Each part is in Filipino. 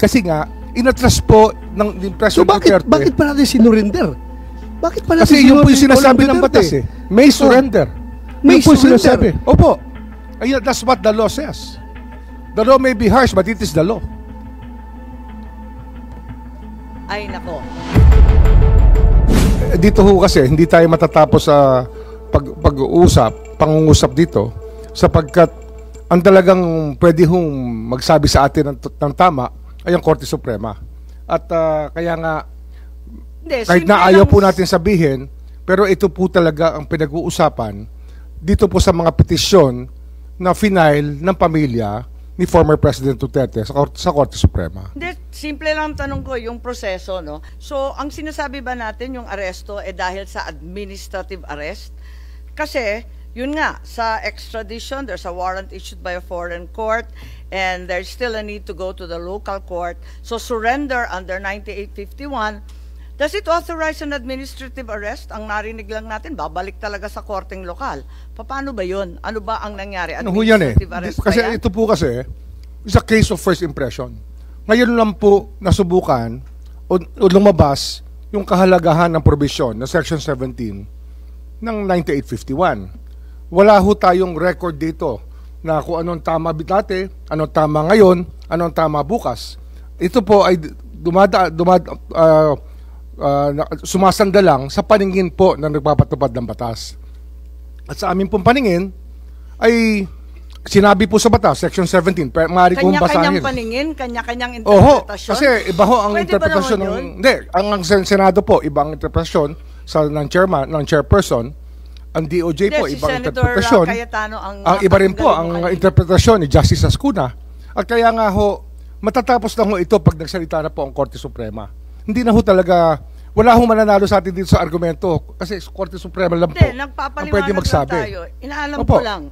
kasi nga, inatras po ng President Duterte. Bakit pa natin sinurinder? Bakit pa natin kasi yun po yung sinasabi ng batas eh. May surrender. May yun po yung sinasabi. surrender. Opo. Ayun, that's what the law says. The law may be harsh, but it is the law. Ay, nako. Dito ho kasi, hindi tayo matatapos sa pangungusap dito, sapagkat ang talagang pwede hong magsabi sa atin ng tama ay ang Korte Suprema. At kaya nga, kahit na ayaw po natin sabihin, pero ito po talaga ang pinag-uusapan dito po sa mga petisyon na final ng pamilya ni former President Duterte sa Korte Suprema. Hindi, simple lang tanong ko yung proseso, no? So, ang sinasabi ba natin yung aresto dahil sa administrative arrest? Kasi, yun nga, sa extradition, there's a warrant issued by a foreign court and there's still a need to go to the local court. So, surrender under 9851. Does it authorize an administrative arrest? Ang narinig lang natin, babalik talaga sa korteng lokal. Paano ba yun? Ano ba ang nangyari? Administrative arrest kasi ba yan? ito po kasi, it's a case of first impression. Ngayon lang po nasubukan o lumabas yung kahalagahan ng probisyon na Section 17 ng 9851. Wala ho tayong record dito na kung anong tama dati, anong tama ngayon, anong tama bukas. Ito po ay sumasanda lang sa paningin po na nagpapatupad ng batas. At sa aming pong paningin ay sinabi po sa batas, Section 17, maaari kong basahin. Kanya-kanyang paningin, kanya-kanyang interpretasyon. Kasi iba ho ang interpretasyon ng... Hindi, ang Senado po, ibang interpretasyon ng chairman, ng chairperson. Ang DOJ po, ibang interpretasyon. Ang iba rin po, ang interpretasyon ni Justice Ascuna. At kaya nga ho, matatapos na ho ito pag nagsalita na po ang Korte Suprema. Hindi na ho talaga, wala ho mananalo sa atin dito sa argumento kasi Korte Suprema lang po ang pwede magsabi. Inaalam ko lang.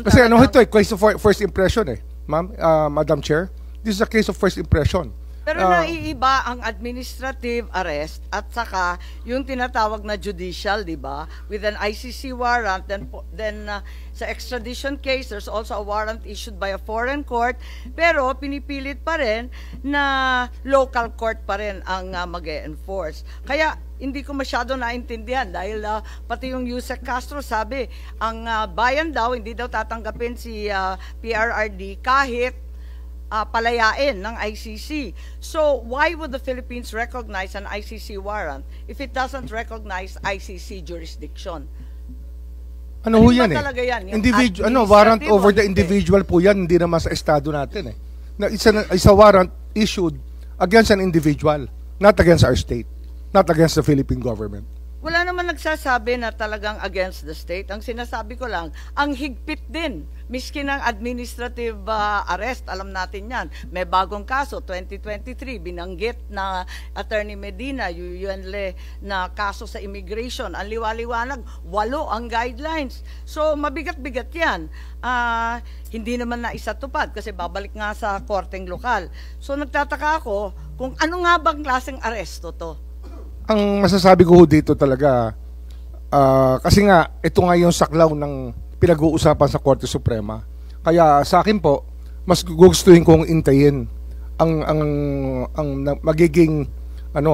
Kasi ano ito case of first impression ma'am, Madam Chair. This is a case of first impression. Pero naiiba ang administrative arrest at saka yung tinatawag na judicial, di ba? With an ICC warrant, then sa extradition case, there's also a warrant issued by a foreign court, pero pinipilit pa rin na local court pa rin ang mag-e-enforce. Kaya hindi ko masyado naintindihan dahil pati yung Yusek Castro sabi, ang bayan daw, hindi daw tatanggapin si PRRD kahit palayain ng ICC. So, why would the Philippines recognize an ICC warrant if it doesn't recognize ICC jurisdiction? Ano ho yan yan? Warrant over the individual po yan, hindi naman sa estado natin Na it's a warrant issued against an individual, not against our state, not against the Philippine government. Wala naman nagsasabi na talagang against the state. Ang sinasabi ko lang, ang higpit din. Miski ng administrative arrest, alam natin yan. May bagong kaso, 2023, binanggit na Attorney Medina, Yuyuenle, na kaso sa immigration. Ang liwaliwanag, 8 ang guidelines. So, mabigat-bigat yan. Hindi naman na isatupad kasi babalik nga sa korteng lokal. So, nagtataka ako kung ano nga bang klaseng aresto to? Ang masasabi ko dito talaga, kasi nga, ito nga yung saklaw ng pinag-uusapan sa Korte Suprema. Kaya sa akin po, mas gugustuhin kong intayin ang magiging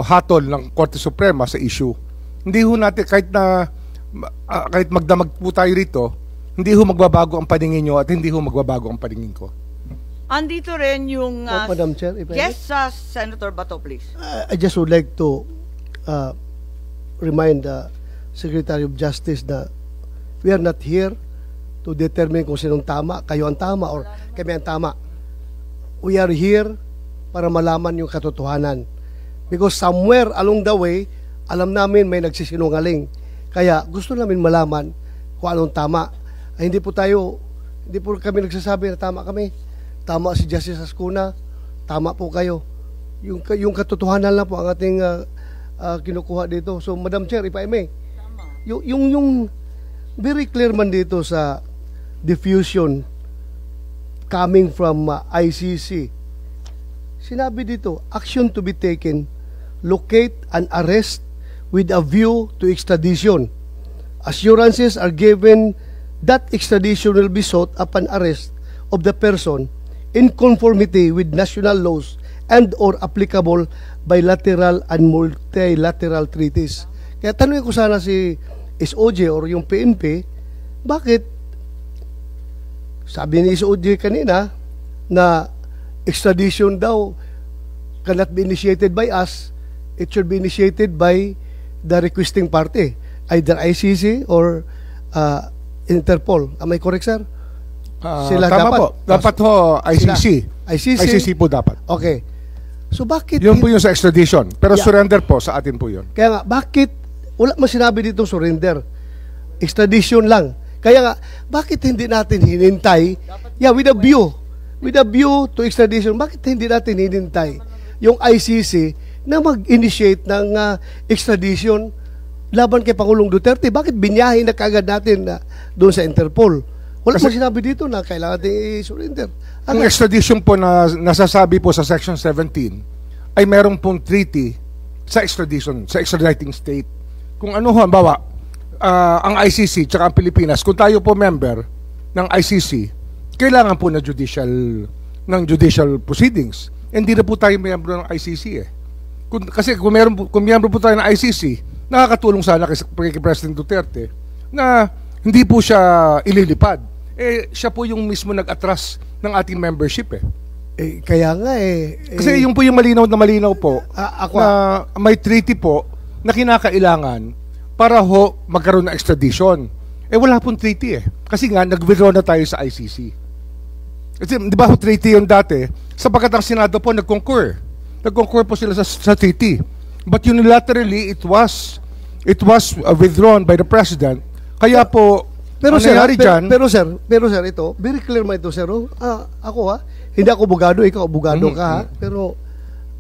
hatol ng Korte Suprema sa issue. Hindi ho natin, kahit magdamag po tayo rito, hindi ho magbabago ang paningin nyo at hindi ho magbabago ang paningin ko. Andito rin yung... Madam Chair, if yes, Senator Bato, please. I just would like to remind the Secretary of Justice that we are not here to determine kung sinong tama, kayo ang tama or kami ang tama. We are here para malaman yung katotohanan. Because somewhere along the way, alam namin may nagsisinungaling. Kaya gusto namin malaman kung anong tama. Hindi po kami nagsasabi na tama kami. Tama si Justice Ascuna, tama po kayo. Yung katotohanan lang po ang ating kinukuha dito. So, Madam Chair, if I may, yung very clear man dito sa diffusion coming from ICC, sinabi dito, action to be taken, locate and arrest with a view to extradition. Assurances are given that extradition will be sought upon arrest of the person in conformity with national laws and or applicable bilateral and multilateral treaties. Kaya tanungin ko sana si SOJ or yung PNP, bakit sabi ni SOJ kanina na extradition daw cannot be initiated by us, it should be initiated by the requesting party, either ICC or Interpol. Am I correct, sir? Sila tama dapat. po. Dapat ho, ICC. ICC. ICC po dapat. Okay. So bakit Yun po yung sa extradition. Pero Yeah. surrender po, sa atin po yun. Kaya nga, bakit wala mo sinabi dito surrender? Extradition lang. Kaya nga, bakit hindi natin hinintay? Yeah, with a view to extradition, bakit hindi natin hinintay yung ICC na mag-initiate ng extradition laban kay Pangulong Duterte? Bakit binyahin na kagad natin doon sa Interpol? Wala mo sinabi dito na kailangan natin i-surrender. Ang extradition po na nasasabi po sa Section 17 ay merong pong treaty sa extradition, sa extraditing state. Kung ano ho, bawa, ang ICC tsaka ang Pilipinas, kung tayo po member ng ICC, kailangan po ng judicial proceedings. Hindi na po tayo member ng ICC eh. Kasi kung member po tayo ng ICC, nakakatulong sana kay President Duterte na hindi po siya ililipad. Siya po yung mismo nag-atras ng ating membership eh. Kaya nga Kasi yung po yung malinaw po ako, na may treaty po na kinakailangan para ho magkaroon ng extradition. Wala pong treaty eh. Kasi nga nag-withdraw na tayo sa ICC. Kasi di ba treaty yung dati, sapagkat ang Senado po nag-concur. Nag-concur po sila sa treaty. But unilaterally it was withdrawn by the President. Kaya po pero ang sir, nangyari dyan, pero sir, ito, very clear mo ito, sir. Ako hindi ako abogado, ikaw abogado ka ha. Pero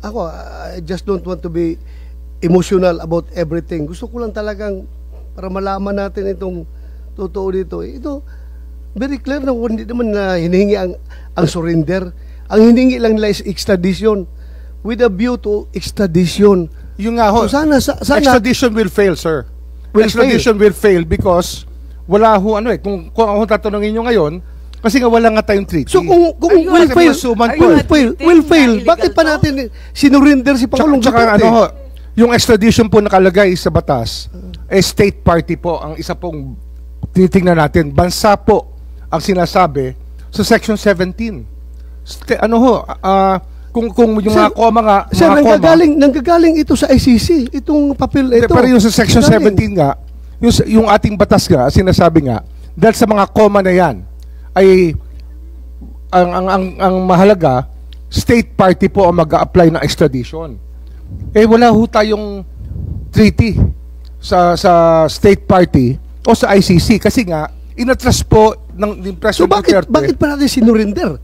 ako, I just don't want to be emotional about everything. Gusto ko lang talagang para malaman natin itong totoo dito. Ito, very clear na hindi naman na hinihingi ang surrender. Ang hinihingi lang nila is extradition with a view to extradition. yung nga ho, So, sana extradition will fail, sir. Extradition will fail because wala ho kung ako tatanungin nyo ngayon, kasi nga wala nga tayong treaty. So kung will fail, will fail, bakit pa natin sinurrender si Pangulong Tsaka Duterte? yung extradition po nakalagay sa batas, state party po ang isa pong tinitingnan natin. Bansa po ang sinasabi sa Section 17. Kung yung Sir, mga koma nga, Sir, mga koma, nanggagaling ito sa ICC, itong papel ito. pero yung sa Section Galing. 17 nga, yung ating batas nga, sinasabi nga, dahil sa mga koma na yan, ay ang mahalaga, state party po ang mag-a-apply ng extradition. Wala ho tayong treaty sa state party o sa ICC kasi nga, inatras po ng So President Duterte. bakit pa natin sinurrender?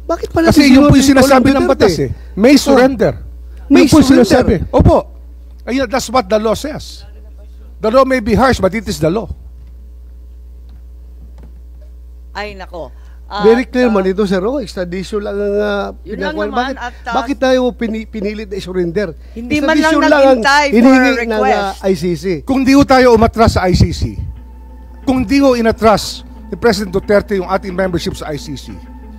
Bakit pa natin Kasi yun po yung sinurrender sinasabi Pangulong ng batas Duterte? May surrender. May Yun po yung surrender. sinasabi. Opo. Ayun, that's what the law says. The law may be harsh, but it is the law. Ay, nako. Very clear man ito, sir. Extradition lang ang Yun lang pinagawa. naman, Bakit tayo pinilit na surrender? Hindi man lang Extradition naghintay ang for a hinihingi ng request. ICC. Kung di ho tayo umatras sa ICC, kung di ho inatras ni President Duterte yung ating membership sa ICC,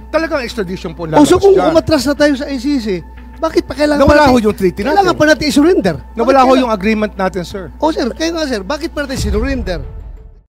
talagang extradition po lalabas So kung dyan. umatras na tayo sa ICC, bakit pa kailangan Nawala pa ho yung treaty natin. Kailangan pa natin i-surrender. Nawala ho yung agreement natin, sir. Sir, kaya nga sir, bakit pa natin sinurrender?